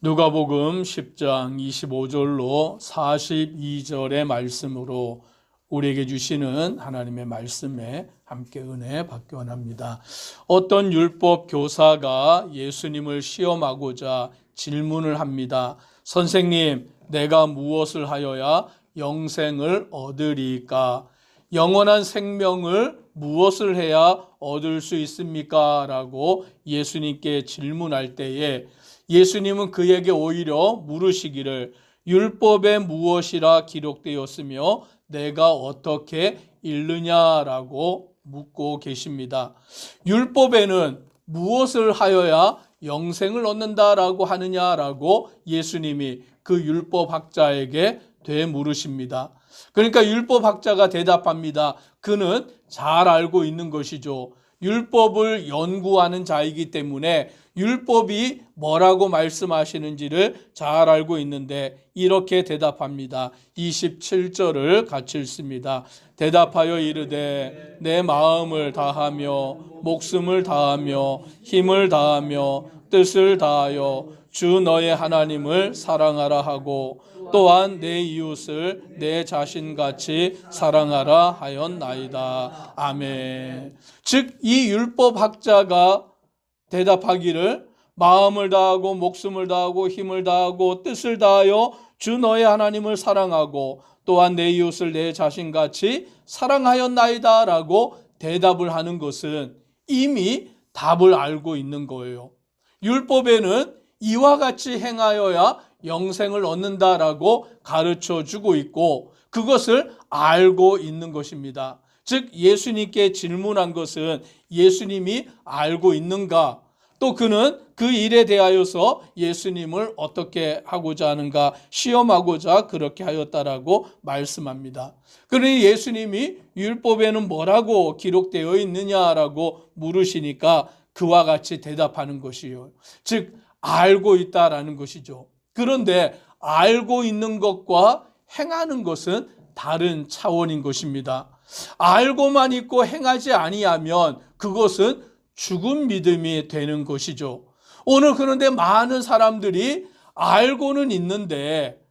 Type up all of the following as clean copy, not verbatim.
누가복음 10장 25절로 42절의 말씀으로 우리에게 주시는 하나님의 말씀에 함께 은혜 받기 원합니다. 어떤 율법 교사가 예수님을 시험하고자 질문을 합니다. 선생님, 내가 무엇을 하여야 영생을 얻으리까? 영원한 생명을 무엇을 해야 얻을 수 있습니까? 라고 예수님께 질문할 때에 예수님은 그에게 오히려 물으시기를 율법에 무엇이라 기록되었으며 내가 어떻게 읽느냐라고 묻고 계십니다. 율법에는 무엇을 하여야 영생을 얻는다라고 하느냐라고 예수님이 그 율법학자에게 되물으십니다. 그러니까 율법학자가 대답합니다. 그는 잘 알고 있는 것이죠. 율법을 연구하는 자이기 때문에 율법이 뭐라고 말씀하시는지를 잘 알고 있는데 이렇게 대답합니다. 27절을 같이 읽습니다. 대답하여 이르되 내 마음을 다하며 목숨을 다하며 힘을 다하며 뜻을 다하여 주 너의 하나님을 사랑하라 하고 또한 내 이웃을 내 자신같이 사랑하라 하였나이다. 아멘. 즉 이 율법학자가 대답하기를 마음을 다하고 목숨을 다하고 힘을 다하고 뜻을 다하여 주 너의 하나님을 사랑하고 또한 내 이웃을 내 자신같이 사랑하였나이다 라고 대답을 하는 것은 이미 답을 알고 있는 거예요. 율법에는 이와 같이 행하여야 영생을 얻는다라고 가르쳐 주고 있고 그것을 알고 있는 것입니다. 즉 예수님께 질문한 것은 예수님이 알고 있는가? 또 그는 그 일에 대하여서 예수님을 어떻게 하고자 하는가 시험하고자 그렇게 하였다라고 말씀합니다. 그러니 예수님이 율법에는 뭐라고 기록되어 있느냐라고 물으시니까 그와 같이 대답하는 것이요. 즉 알고 있다라는 것이죠. 그런데 알고 있는 것과 행하는 것은 다른 차원인 것입니다. 알고만 있고 행하지 아니하면 그것은 죽은 믿음이 되는 것이죠. 오늘 그런데 많은 사람들이 알고는 있는데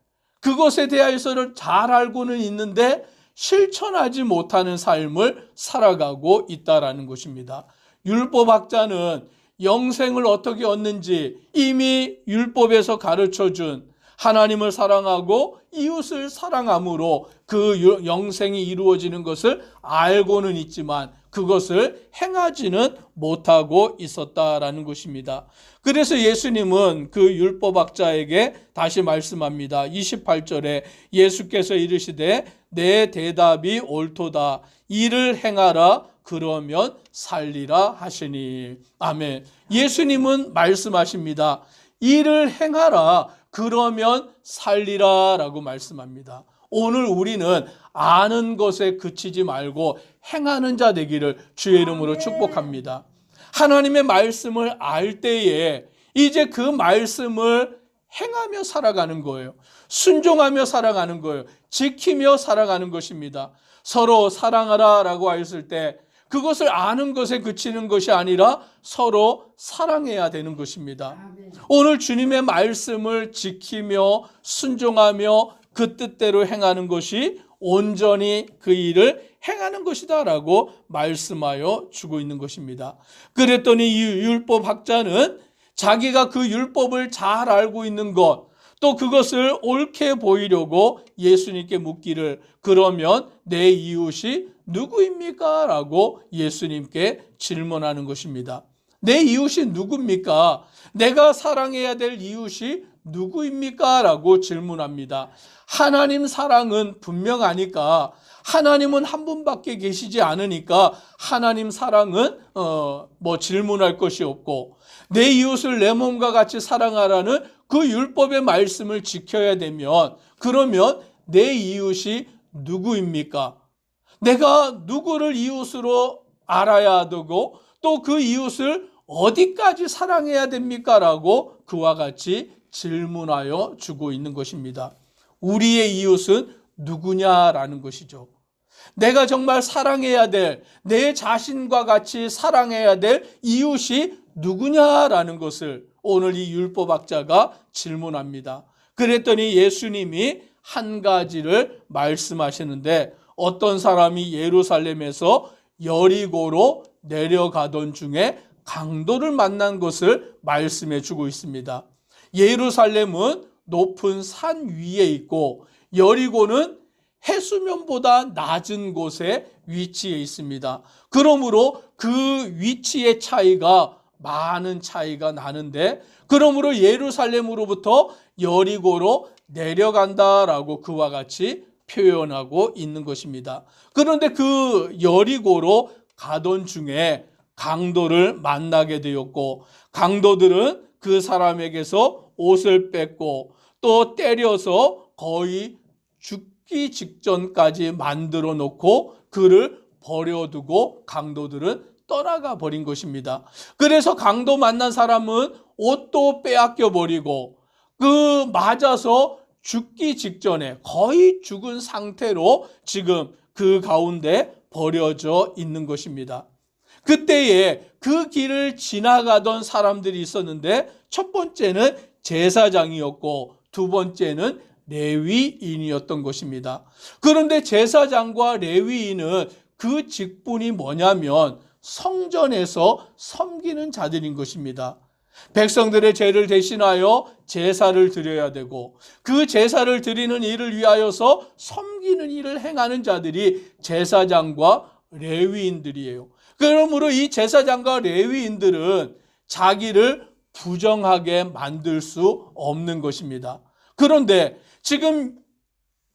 그것에 대해서는 잘 알고는 있는데 실천하지 못하는 삶을 살아가고 있다라는 것입니다. 율법학자는 영생을 어떻게 얻는지 이미 율법에서 가르쳐준 하나님을 사랑하고 이웃을 사랑함으로 그 영생이 이루어지는 것을 알고는 있지만 그것을 행하지는 못하고 있었다라는 것입니다. 그래서 예수님은 그 율법학자에게 다시 말씀합니다. 28절에 예수께서 이르시되 내 대답이 옳도다. 이를 행하라. 그러면 살리라 하시니. 아멘. 예수님은 말씀하십니다. 이를 행하라. 그러면 살리라 라고 말씀합니다. 오늘 우리는 아는 것에 그치지 말고 행하는 자 되기를 주의 이름으로 축복합니다. 하나님의 말씀을 알 때에 이제 그 말씀을 행하며 살아가는 거예요. 순종하며 살아가는 거예요. 지키며 살아가는 것입니다. 서로 사랑하라 라고 했을 때 그것을 아는 것에 그치는 것이 아니라 서로 사랑해야 되는 것입니다. 오늘 주님의 말씀을 지키며 순종하며 그 뜻대로 행하는 것이 온전히 그 일을 행하는 것이다 라고 말씀하여 주고 있는 것입니다. 그랬더니 이 율법학자는 자기가 그 율법을 잘 알고 있는 것, 또 그것을 옳게 보이려고 예수님께 묻기를 그러면 내 이웃이 누구입니까? 라고 예수님께 질문하는 것입니다. 내 이웃이 누굽니까? 내가 사랑해야 될 이웃이 누구입니까? 라고 질문합니다. 하나님 사랑은 분명하니까 하나님은 한 분밖에 계시지 않으니까 하나님 사랑은 질문할 것이 없고 내 이웃을 내 몸과 같이 사랑하라는 그 율법의 말씀을 지켜야 되면 그러면 내 이웃이 누구입니까? 내가 누구를 이웃으로 알아야 되고 또 그 이웃을 어디까지 사랑해야 됩니까? 라고 그와 같이 질문하여 주고 있는 것입니다. 우리의 이웃은 누구냐라는 것이죠. 내가 정말 사랑해야 될, 내 자신과 같이 사랑해야 될 이웃이 누구냐라는 것을 오늘 이 율법학자가 질문합니다. 그랬더니 예수님이 한 가지를 말씀하시는데, 어떤 사람이 예루살렘에서 여리고로 내려가던 중에 강도를 만난 것을 말씀해 주고 있습니다. 예루살렘은 높은 산 위에 있고 여리고는 해수면보다 낮은 곳에 위치해 있습니다. 그러므로 그 위치의 차이가 많은 차이가 나는데, 그러므로 예루살렘으로부터 여리고로 내려간다라고 그와 같이 표현하고 있는 것입니다. 그런데 그 여리고로 가던 중에 강도를 만나게 되었고, 강도들은 그 사람에게서 옷을 뺏고 또 때려서 거의 죽기 직전까지 만들어 놓고 그를 버려두고 강도들은 떠나가 버린 것입니다. 그래서 강도 만난 사람은 옷도 빼앗겨 버리고 그 맞아서 죽기 직전에 거의 죽은 상태로 지금 그 가운데 버려져 있는 것입니다. 그때에 그 길을 지나가던 사람들이 있었는데, 첫 번째는 제사장이었고 두 번째는 레위인이었던 것입니다. 그런데 제사장과 레위인은 그 직분이 뭐냐면 성전에서 섬기는 자들인 것입니다. 백성들의 죄를 대신하여 제사를 드려야 되고, 그 제사를 드리는 일을 위하여서 섬기는 일을 행하는 자들이 제사장과 레위인들이에요. 그러므로 이 제사장과 레위인들은 자기를 부정하게 만들 수 없는 것입니다. 그런데 지금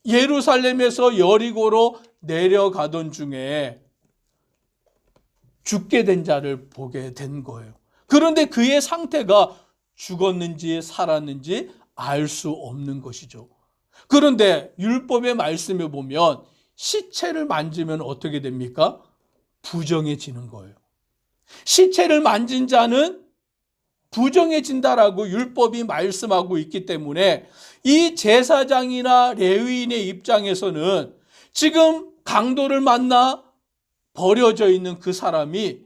예루살렘에서 여리고로 내려가던 중에 죽게 된 자를 보게 된 거예요. 그런데 그의 상태가 죽었는지 살았는지 알 수 없는 것이죠. 그런데 율법의 말씀에 보면 시체를 만지면 어떻게 됩니까? 부정해지는 거예요. 시체를 만진 자는 부정해진다라고 율법이 말씀하고 있기 때문에 이 제사장이나 레위인의 입장에서는 지금 강도를 만나 버려져 있는 그 사람이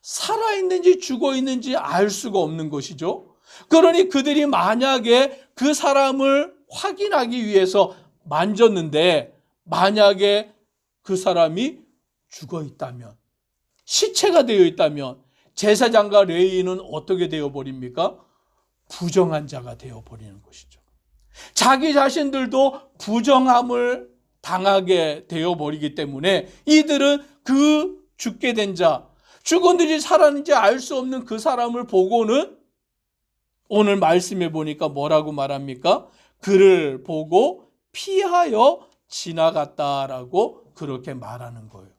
살아있는지 죽어있는지 알 수가 없는 것이죠. 그러니 그들이 만약에 그 사람을 확인하기 위해서 만졌는데, 만약에 그 사람이 죽어있다면, 시체가 되어 있다면 제사장과 레위인은 어떻게 되어버립니까? 부정한 자가 되어버리는 것이죠. 자기 자신들도 부정함을 당하게 되어버리기 때문에 이들은 그 죽게 된 자, 죽었는지 살았는지 알 수 없는 그 사람을 보고는 오늘 말씀해 보니까 뭐라고 말합니까? 그를 보고 피하여 지나갔다라고 그렇게 말하는 거예요.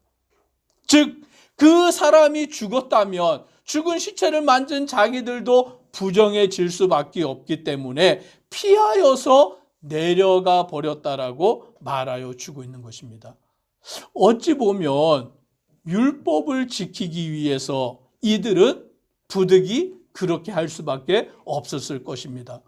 즉, 그 사람이 죽었다면 죽은 시체를 만진 자기들도 부정해질 수밖에 없기 때문에 피하여서 내려가 버렸다라고 말하여 주고 있는 것입니다. 어찌 보면 율법을 지키기 위해서 이들은 부득이 그렇게 할 수밖에 없었을 것입니다.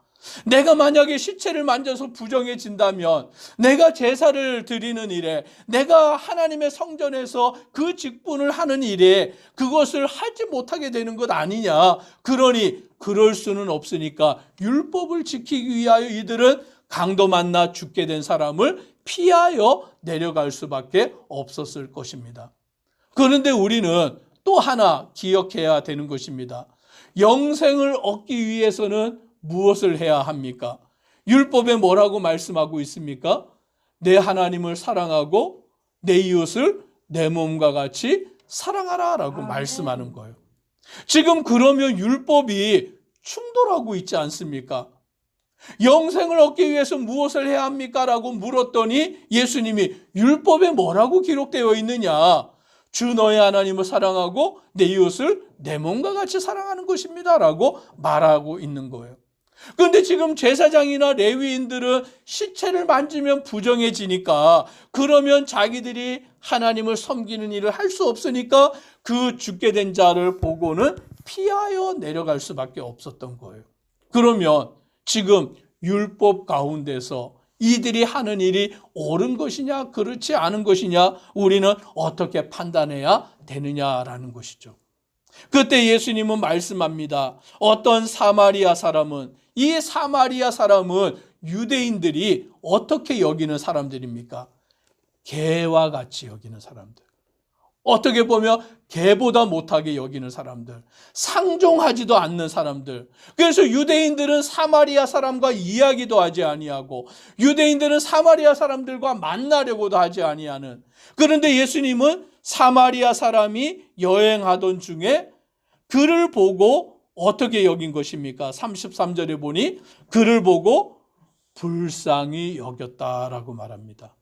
내가 만약에 시체를 만져서 부정해진다면, 내가 제사를 드리는 일에, 내가 하나님의 성전에서 그 직분을 하는 일에 그것을 하지 못하게 되는 것 아니냐. 그러니 그럴 수는 없으니까 율법을 지키기 위하여 이들은 강도 만나 죽게 된 사람을 피하여 내려갈 수밖에 없었을 것입니다. 그런데 우리는 또 하나 기억해야 되는 것입니다. 영생을 얻기 위해서는 무엇을 해야 합니까? 율법에 뭐라고 말씀하고 있습니까? 내 하나님을 사랑하고 내 이웃을 내 몸과 같이 사랑하라 라고 말씀하는 거예요. 지금 그러면 율법이 충돌하고 있지 않습니까? 영생을 얻기 위해서 무엇을 해야 합니까? 라고 물었더니 예수님이 율법에 뭐라고 기록되어 있느냐? 주 너의 하나님을 사랑하고 내 이웃을 내 몸과 같이 사랑하는 것입니다 라고 말하고 있는 거예요. 그런데 지금 제사장이나 레위인들은 시체를 만지면 부정해지니까, 그러면 자기들이 하나님을 섬기는 일을 할 수 없으니까 그 죽게 된 자를 보고는 피하여 내려갈 수밖에 없었던 거예요. 그러면 지금 율법 가운데서 이들이 하는 일이 옳은 것이냐 그렇지 않은 것이냐 우리는 어떻게 판단해야 되느냐라는 것이죠. 그때 예수님은 말씀합니다. 어떤 사마리아 사람은, 이 사마리아 사람은 유대인들이 어떻게 여기는 사람들입니까? 개와 같이 여기는 사람들. 어떻게 보면 개보다 못하게 여기는 사람들, 상종하지도 않는 사람들. 그래서 유대인들은 사마리아 사람과 이야기도 하지 아니하고, 유대인들은 사마리아 사람들과 만나려고도 하지 아니하는. 그런데 예수님은 사마리아 사람이 여행하던 중에 그를 보고 어떻게 여긴 것입니까? 33절에 보니 그를 보고 불쌍히 여겼다라고 말합니다.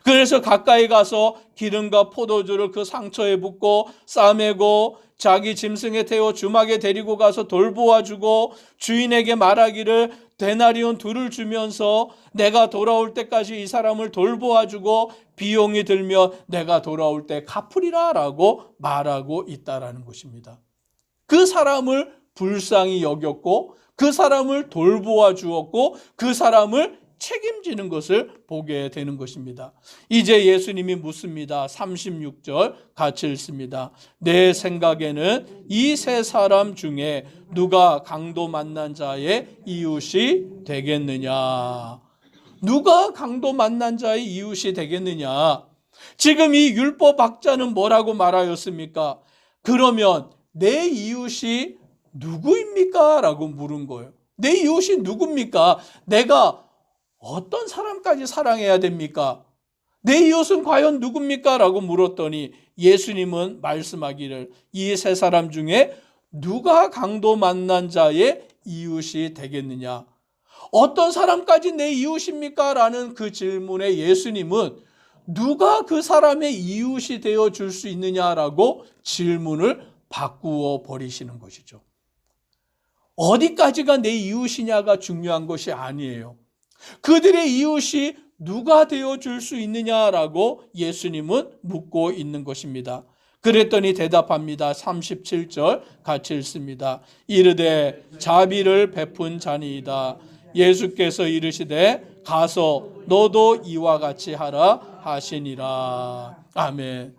그래서 가까이 가서 기름과 포도주를 그 상처에 붓고 싸매고 자기 짐승에 태워 주막에 데리고 가서 돌보아주고 주인에게 말하기를 데나리온 2를 주면서 내가 돌아올 때까지 이 사람을 돌보아주고 비용이 들면 내가 돌아올 때 갚으리라 라고 말하고 있다라는 것입니다. 그 사람을 불쌍히 여겼고 그 사람을 돌보아 주었고 그 사람을 책임지는 것을 보게 되는 것입니다. 이제 예수님이 묻습니다. 36절 같이 읽습니다. 내 생각에는 이 세 사람 중에 누가 강도 만난 자의 이웃이 되겠느냐? 누가 강도 만난 자의 이웃이 되겠느냐? 지금 이 율법학자는 뭐라고 말하였습니까? 그러면 내 이웃이 누구입니까? 라고 물은 거예요. 내 이웃이 누굽니까? 내가 어떤 사람까지 사랑해야 됩니까? 내 이웃은 과연 누굽니까? 라고 물었더니 예수님은 말씀하기를 이 세 사람 중에 누가 강도 만난 자의 이웃이 되겠느냐? 어떤 사람까지 내 이웃입니까? 라는 그 질문에 예수님은 누가 그 사람의 이웃이 되어 줄 수 있느냐라고 질문을 바꾸어 버리시는 것이죠. 어디까지가 내 이웃이냐가 중요한 것이 아니에요. 그들의 이웃이 누가 되어줄 수 있느냐라고 예수님은 묻고 있는 것입니다. 그랬더니 대답합니다. 37절 같이 읽습니다. 이르되 자비를 베푼 자니이다. 예수께서 이르시되 가서 너도 이와 같이 하라 하시니라. 아멘.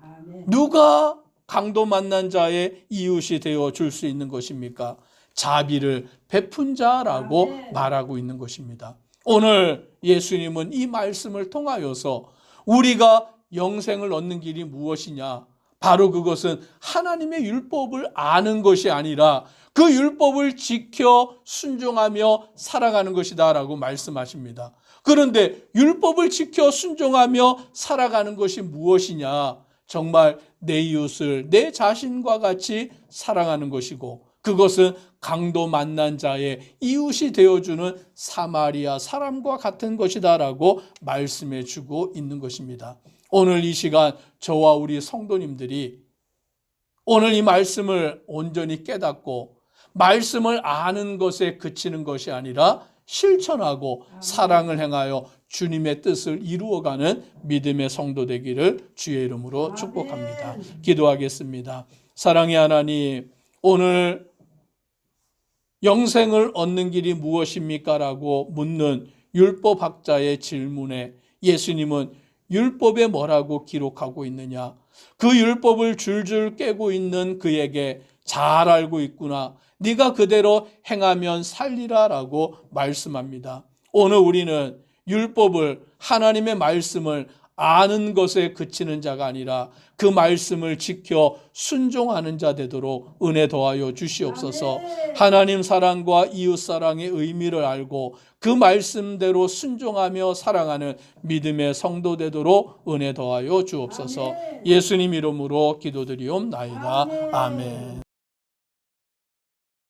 누가 강도 만난 자의 이웃이 되어줄 수 있는 것입니까? 자비를 베푼 자라고 말하고 있는 것입니다. 오늘 예수님은 이 말씀을 통하여서 우리가 영생을 얻는 길이 무엇이냐? 바로 그것은 하나님의 율법을 아는 것이 아니라 그 율법을 지켜 순종하며 살아가는 것이다 라고 말씀하십니다. 그런데 율법을 지켜 순종하며 살아가는 것이 무엇이냐? 정말 내 이웃을 내 자신과 같이 사랑하는 것이고 그것은 강도 만난 자의 이웃이 되어주는 사마리아 사람과 같은 것이다 라고 말씀해 주고 있는 것입니다. 오늘 이 시간 저와 우리 성도님들이 오늘 이 말씀을 온전히 깨닫고 말씀을 아는 것에 그치는 것이 아니라 실천하고 사랑을 행하여 주님의 뜻을 이루어가는 믿음의 성도 되기를 주의 이름으로 축복합니다. 기도하겠습니다. 사랑의 하나님, 오늘 영생을 얻는 길이 무엇입니까? 라고 묻는 율법학자의 질문에 예수님은 율법에 뭐라고 기록하고 있느냐? 그 율법을 줄줄 깨고 있는 그에게 잘 알고 있구나. 네가 그대로 행하면 살리라 라고 말씀합니다. 오늘 우리는 율법을 하나님의 말씀을 아는 것에 그치는 자가 아니라 그 말씀을 지켜 순종하는 자 되도록 은혜 더하여 주시옵소서. 하나님 사랑과 이웃 사랑의 의미를 알고 그 말씀대로 순종하며 사랑하는 믿음의 성도 되도록 은혜 더하여 주옵소서. 예수님 이름으로 기도드리옵나이다. 아멘.